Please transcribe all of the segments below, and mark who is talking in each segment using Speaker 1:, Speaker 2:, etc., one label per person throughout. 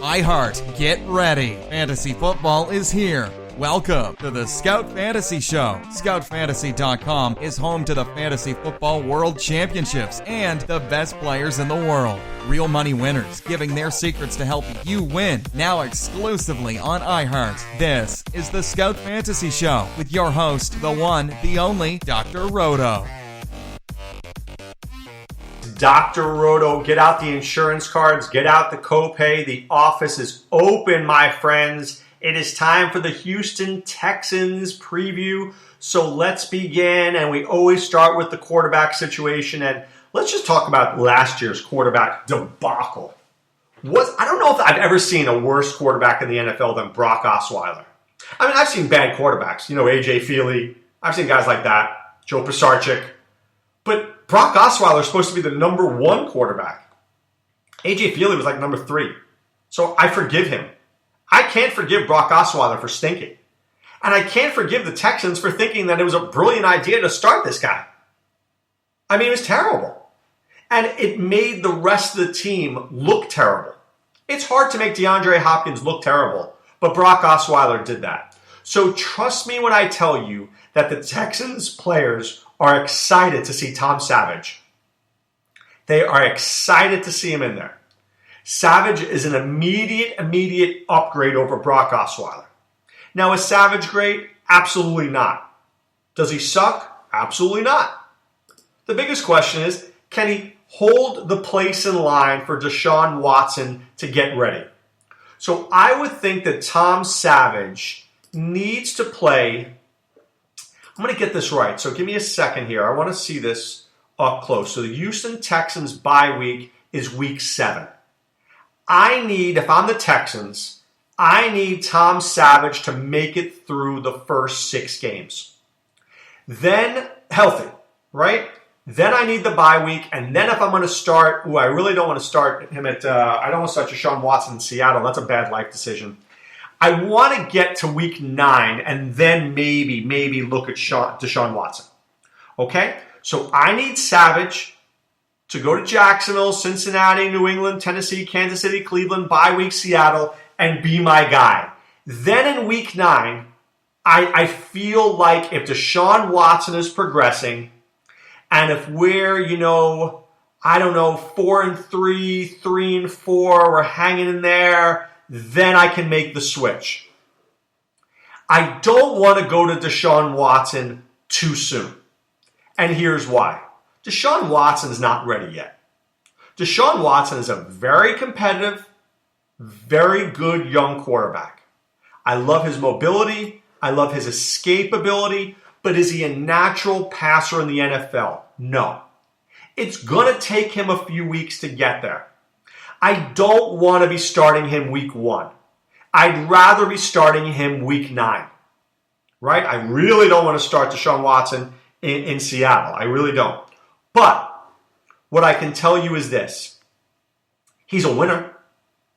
Speaker 1: iHeart, get ready. Fantasy football is here. Welcome to the Scout Fantasy Show. ScoutFantasy.com is home to the Fantasy Football World Championships and the best players in the world. Real money winners giving their secrets to help you win. Now exclusively on iHeart. This is the Scout Fantasy Show with your host, the one, the only, Dr. Roto.
Speaker 2: Dr. Roto, get out the insurance cards, get out the copay. The office is open, my friends. It is time for the Houston Texans preview. So let's begin, and we always start with the quarterback situation. And let's just talk about last year's quarterback debacle. I don't know if I've ever seen a worse quarterback in the NFL than Brock Osweiler. I mean, I've seen bad quarterbacks. A.J. Feely. I've seen guys like that. Joe Pisarcik. But Brock Osweiler is supposed to be the number one quarterback. A.J. Feely was like number 3. So I forgive him. I can't forgive Brock Osweiler for stinking. And I can't forgive the Texans for thinking that it was a brilliant idea to start this guy. I mean, it was terrible. And it made the rest of the team look terrible. It's hard to make DeAndre Hopkins look terrible, but Brock Osweiler did that. So trust me when I tell you that the Texans players are excited to see Tom Savage. They are excited to see him in there. Savage is an immediate upgrade over Brock Osweiler. Now, is Savage great? Absolutely not. Does he suck? Absolutely not. The biggest question is, can he hold the place in line for Deshaun Watson to get ready? So I would think that Tom Savage needs to play. I'm going to get this right, so give me a second here. I want to see this up close. So the Houston Texans bye week is week 7. If I'm the Texans, I need Tom Savage to make it through the first 6 games. Then, healthy, right? Then I need the bye week, and then if I'm going to start, I really don't want to start him I don't want to start Deshaun Watson in Seattle. That's a bad life decision. I want to get to week 9, and then maybe look at Deshaun Watson. Okay? So I need Savage to go to Jacksonville, Cincinnati, New England, Tennessee, Kansas City, Cleveland, bye week Seattle, and be my guy. Then in week 9, I feel like if Deshaun Watson is progressing, and if we're, 4-3, 3-4, we're hanging in there, then I can make the switch. I don't want to go to Deshaun Watson too soon. And here's why. Deshaun Watson's not ready yet. Deshaun Watson is a very competitive, very good young quarterback. I love his mobility. I love his escapability. But is he a natural passer in the NFL? No. It's going to take him a few weeks to get there. I don't want to be starting him week 1. I'd rather be starting him week 9. Right? I really don't want to start Deshaun Watson in Seattle. I really don't. But what I can tell you is this. He's a winner.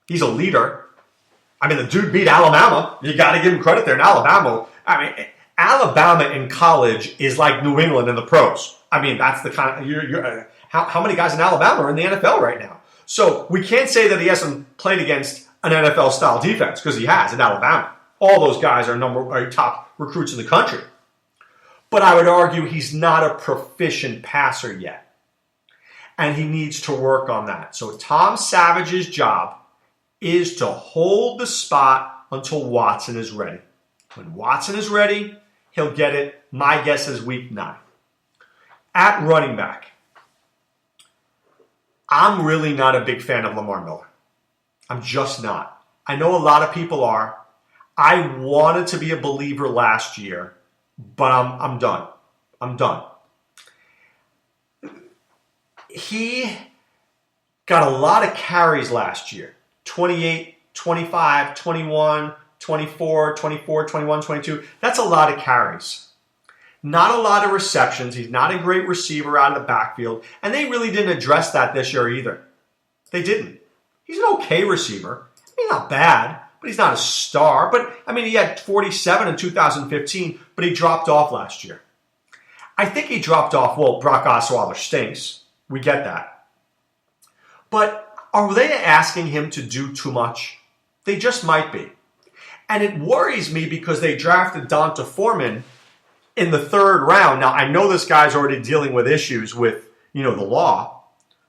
Speaker 2: He's a leader. I mean, the dude beat Alabama. You got to give him credit there in Alabama. Alabama in college is like New England in the pros. I mean, that's the kind of... how many guys in Alabama are in the NFL right now? So we can't say that he hasn't played against an NFL-style defense, because he has in Alabama. All those guys are top recruits in the country. But I would argue he's not a proficient passer yet. And he needs to work on that. So Tom Savage's job is to hold the spot until Watson is ready. When Watson is ready, he'll get it. My guess is week 9. At running back, I'm really not a big fan of Lamar Miller. I'm just not. I know a lot of people are. I wanted to be a believer last year. But I'm done. I'm done. He got a lot of carries last year. 28, 25, 21, 24, 21, 22. That's a lot of carries. Not a lot of receptions. He's not a great receiver out of the backfield. And they really didn't address that this year either. They didn't. He's an okay receiver. I mean, not bad. But he's not a star. But, he had 47 in 2015, but he dropped off last year. I think he dropped off, Brock Osweiler stinks. We get that. But Are they asking him to do too much? They just might be. And it worries me because they drafted Donta Foreman in the 3rd round. Now, I know this guy's already dealing with issues with, the law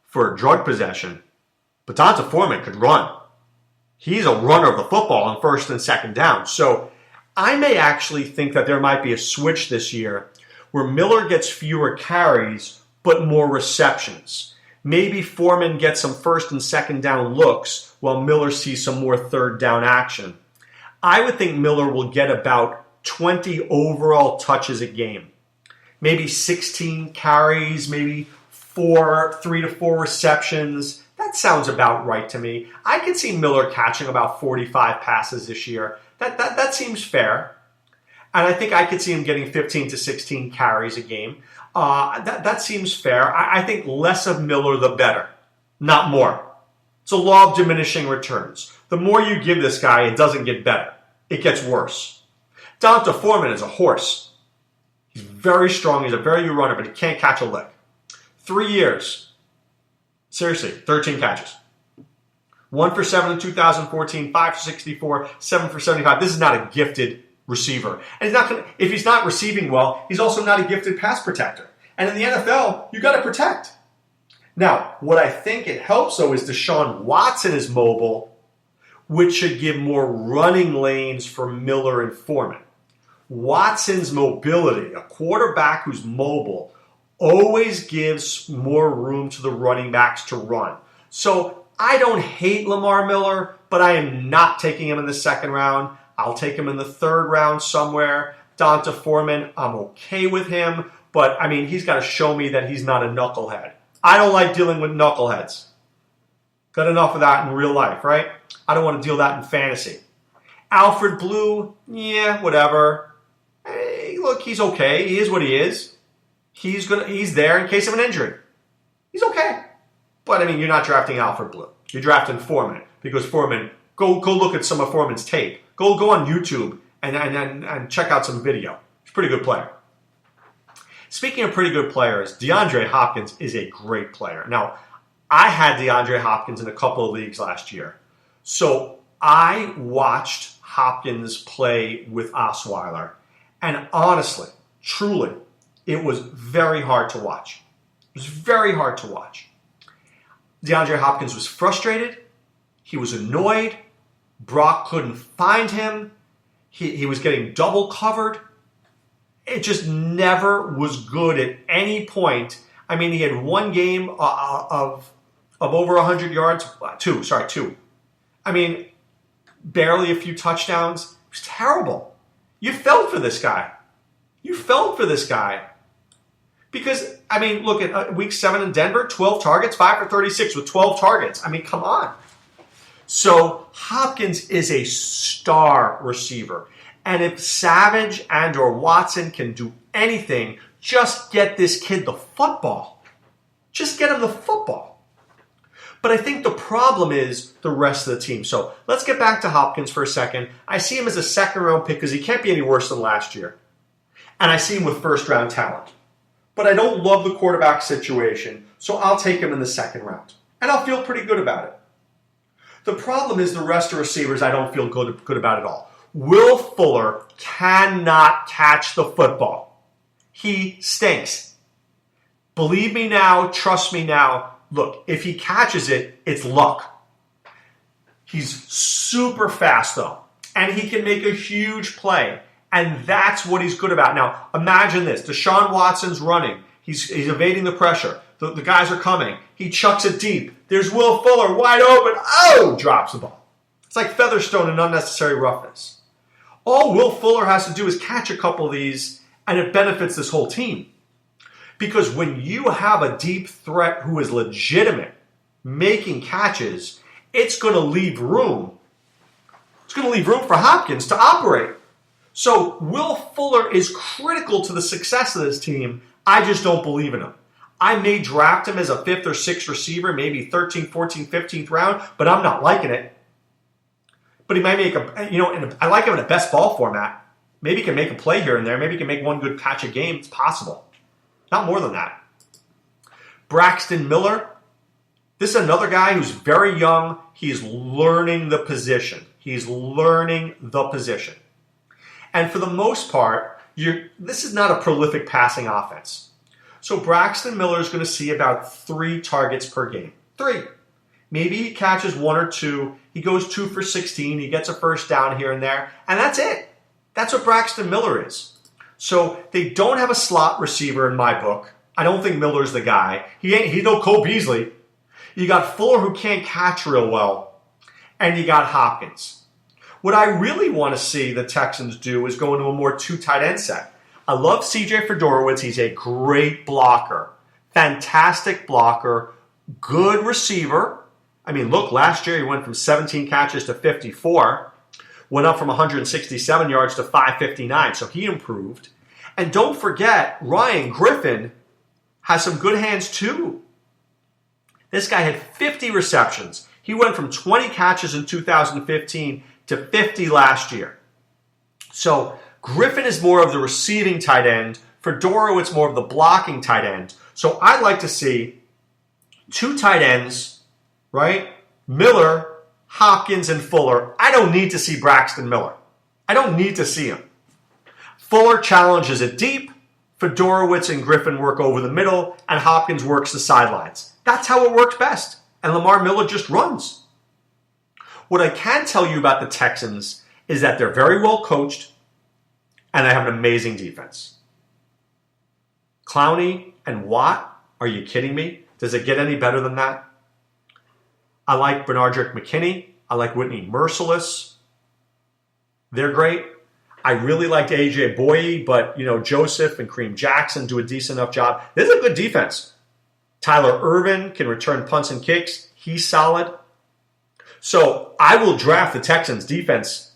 Speaker 2: for drug possession, but Donta Foreman could run. He's a runner of the football on 1st and 2nd down. So I may actually think that there might be a switch this year where Miller gets fewer carries but more receptions. Maybe Foreman gets some 1st and 2nd down looks while Miller sees some more 3rd down action. I would think Miller will get about 20 overall touches a game. Maybe 16 carries, maybe 3 to 4 receptions. That sounds about right to me. I could see Miller catching about 45 passes this year. That seems fair. And I think I could see him getting 15 to 16 carries a game. That seems fair. I think less of Miller, the better, not more. It's a law of diminishing returns. The more you give this guy, it doesn't get better. It gets worse. Donta Foreman is a horse. He's very strong. He's a very good runner, but he can't catch a lick. 3 years. Seriously, 13 catches. 1 for 7 in 2014, 5 for 64, 7 for 75. This is not a gifted receiver. And if he's not receiving well, he's also not a gifted pass protector. And in the NFL, you got to protect. Now, what I think it helps, though, is Deshaun Watson is mobile, which should give more running lanes for Miller and Foreman. Watson's mobility, a quarterback who's mobile, always gives more room to the running backs to run. So I don't hate Lamar Miller, but I am not taking him in the 2nd round. I'll take him in the 3rd round somewhere. Donta Foreman, I'm okay with him, but he's got to show me that he's not a knucklehead. I don't like dealing with knuckleheads. Got enough of that in real life, right? I don't want to deal that in fantasy. Alfred Blue, yeah, whatever. Hey, look, he's okay. He is what he is. He's there in case of an injury. He's okay. But you're not drafting Alfred Blue. You're drafting Foreman because Foreman. Go look at some of Foreman's tape. Go on YouTube and check out some video. He's a pretty good player. Speaking of pretty good players, DeAndre Hopkins is a great player. Now, I had DeAndre Hopkins in a couple of leagues last year. So I watched Hopkins play with Osweiler. And honestly, truly, it was very hard to watch. It was very hard to watch. DeAndre Hopkins was frustrated. He was annoyed. Brock couldn't find him. He was getting double covered. It just never was good at any point. He had one game of over 100 yards. Two. Barely a few touchdowns. It was terrible. You felt for this guy. Because, look at week 7 in Denver, 12 targets, 5 for 36 with 12 targets. Come on. So Hopkins is a star receiver. And if Savage and or Watson can do anything, just get this kid the football. Just get him the football. But I think the problem is the rest of the team. So let's get back to Hopkins for a second. I see him as a 2nd round pick because he can't be any worse than last year. And I see him with 1st round talent. But I don't love the quarterback situation, so I'll take him in the 2nd round. And I'll feel pretty good about it. The problem is the rest of receivers I don't feel good about at all. Will Fuller cannot catch the football. He stinks. Believe me now, trust me now. Look, if he catches it, it's luck. He's super fast, though, and he can make a huge play, and that's what he's good about. Now, imagine this. Deshaun Watson's running. He's evading the pressure. The guys are coming. He chucks it deep. There's Will Fuller wide open. Oh, drops the ball. It's like Featherstone and unnecessary roughness. All Will Fuller has to do is catch a couple of these, and it benefits this whole team. Because when you have a deep threat who is legitimate, making catches, it's going to leave room. It's going to leave room for Hopkins to operate. So Will Fuller is critical to the success of this team. I just don't believe in him. I may draft him as a 5th or 6th receiver, maybe 13th, 14th, 15th round, but I'm not liking it. But he might make I like him in a best ball format. Maybe he can make a play here and there. Maybe he can make one good catch a game. It's possible. Not more than that. Braxton Miller, This is another guy who's very young. He's learning the position. And for the most part, this is not a prolific passing offense. So Braxton Miller is going to see about 3 targets per game. 3. Maybe he catches 1 or 2. He goes 2 for 16. He gets a first down here and there. And that's it. That's what Braxton Miller is. So they don't have a slot receiver in my book. I don't think Miller's the guy. He's no Cole Beasley. You got Fuller who can't catch real well. And you got Hopkins. What I really want to see the Texans do is go into a more 2 tight end set. I love CJ Fedorowicz. He's a great blocker. Fantastic blocker. Good receiver. I mean, look, last year he went from 17 catches to 54. Went up from 167 yards to 559. So he improved. And don't forget, Ryan Griffin has some good hands too. This guy had 50 receptions. He went from 20 catches in 2015 to 50 last year. So Griffin is more of the receiving tight end. Fedorowicz more of the blocking tight end. So I'd like to see 2 tight ends, right? Miller, Hopkins, and Fuller. I don't need to see Braxton Miller. I don't need to see him. Fuller challenges it deep. Fedorowicz and Griffin work over the middle, and Hopkins works the sidelines. That's how it works best. And Lamar Miller just runs. What I can tell you about the Texans is that they're very well coached, and they have an amazing defense. Clowney and Watt, are you kidding me? Does it get any better than that? I like Bernardrick McKinney. I like Whitney Merciless. They're great. I really liked A.J. Boye, but Joseph and Kareem Jackson do a decent enough job. This is a good defense. Tyler Ervin can return punts and kicks. He's solid. So I will draft the Texans defense.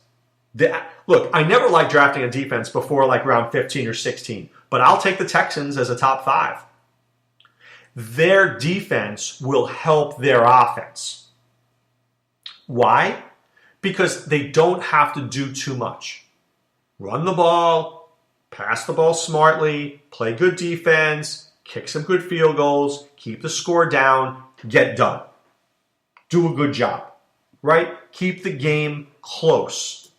Speaker 2: Look, I never liked drafting a defense before like round 15 or 16, but I'll take the Texans as a top 5. Their defense will help their offense. Why? Because they don't have to do too much. Run the ball, pass the ball smartly, play good defense, kick some good field goals, keep the score down, get done. Do a good job, right? Keep the game close.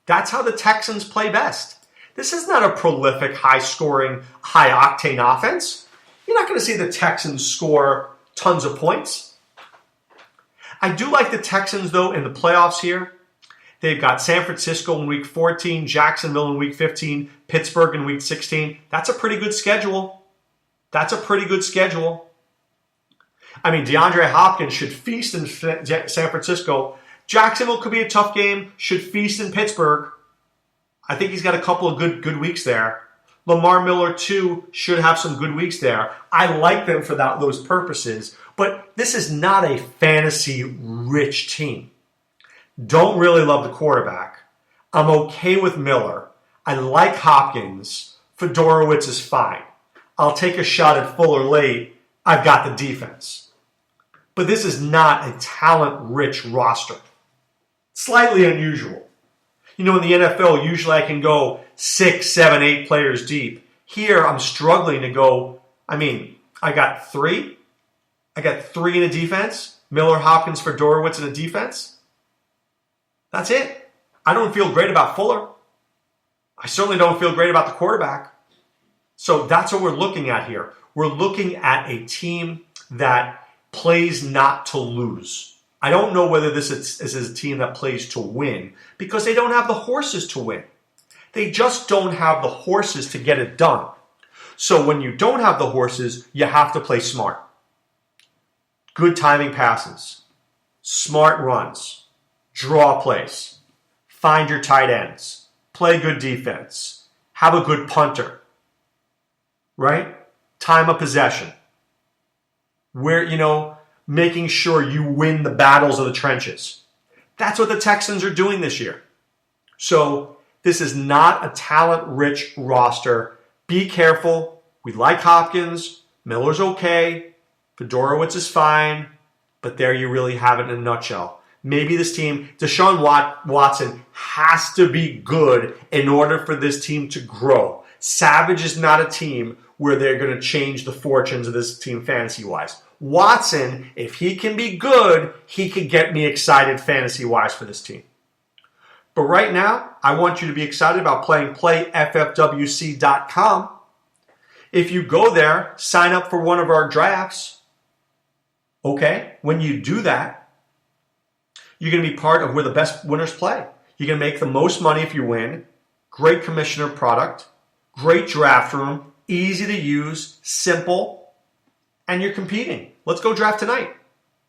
Speaker 2: That's how the Texans play best. This is not a prolific, high-scoring, high-octane offense. You're not going to see the Texans score tons of points. I do like the Texans, though, in the playoffs here. They've got San Francisco in Week 14, Jacksonville in Week 15, Pittsburgh in Week 16. That's a pretty good schedule. I mean, DeAndre Hopkins should feast in San Francisco. Jacksonville could be a tough game, should feast in Pittsburgh. I think he's got a couple of good weeks there. Lamar Miller, too, should have some good weeks there. I like them for those purposes, but this is not a fantasy-rich team. Don't really love the quarterback. I'm okay with Miller. I like Hopkins. Fedorowicz is fine. I'll take a shot at Fuller late. I've got the defense. But this is not a talent-rich roster. Slightly unusual. In the NFL, usually I can go 6, 7, 8 players deep. Here, I'm struggling to go, I got 3. I got 3 in a defense. Miller, Hopkins, Fedorowicz in a defense. That's it. I don't feel great about Fuller. I certainly don't feel great about the quarterback. So that's what we're looking at here. We're looking at a team that plays not to lose. I don't know whether this is a team that plays to win because they don't have the horses to win. They just don't have the horses to get it done. So when you don't have the horses, you have to play smart. Good timing passes, smart runs, draw plays, find your tight ends, play good defense, have a good punter, right? Time of possession. Making sure you win the battles of the trenches. That's what the Texans are doing this year. So this is not a talent-rich roster. Be careful. We like Hopkins. Miller's okay. Fedorowicz is fine. But there you really have it in a nutshell. Maybe this team, Deshaun Watson, has to be good in order for this team to grow. Savage is not a team where they're going to change the fortunes of this team fantasy-wise. Watson, if he can be good, he could get me excited fantasy-wise for this team. But right now, I want you to be excited about playing playffwc.com. If you go there, sign up for one of our drafts. Okay, when you do that, you're going to be part of where the best winners play. You're going to make the most money if you win. Great commissioner product, great draft room, easy to use, simple, and you're competing. Let's go draft tonight.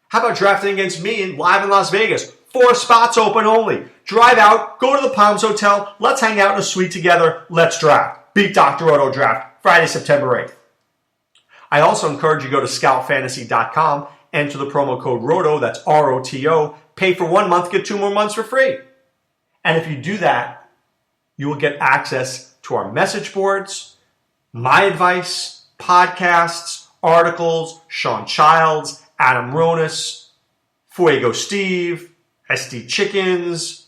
Speaker 2: How about drafting against me live in Las Vegas? 4 spots open only. Drive out, go to the Palms Hotel, let's hang out in a suite together, let's draft. Beat Dr. Roto Draft, Friday, September 8th. I also encourage you to go to scoutfantasy.com, enter the promo code ROTO, that's ROTO, pay for 1 month, get 2 more months for free. And if you do that, you will get access to our message boards, my advice, podcasts, articles, Sean Childs, Adam Ronis, Fuego Steve, SD Chickens,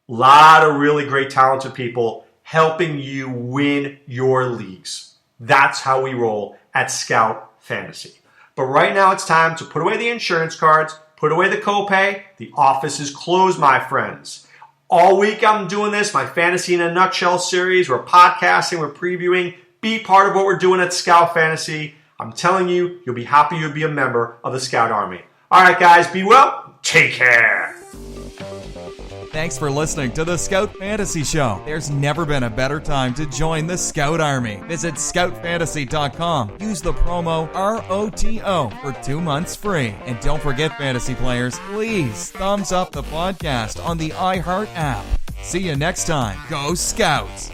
Speaker 2: a lot of really great talented people helping you win your leagues. That's how we roll at Scout Fantasy. But right now it's time to put away the insurance cards, put away the copay. The office is closed, my friends. All week I'm doing this, my Fantasy in a Nutshell series. We're podcasting, we're previewing. Be part of what we're doing at Scout Fantasy. I'm telling you, you'll be happy you'll be a member of the Scout Army. All right, guys, be well. Take care.
Speaker 1: Thanks for listening to the Scout Fantasy Show. There's never been a better time to join the Scout Army. Visit scoutfantasy.com. Use the promo ROTO for 2 months free. And don't forget, fantasy players, please thumbs up the podcast on the iHeart app. See you next time. Go Scouts!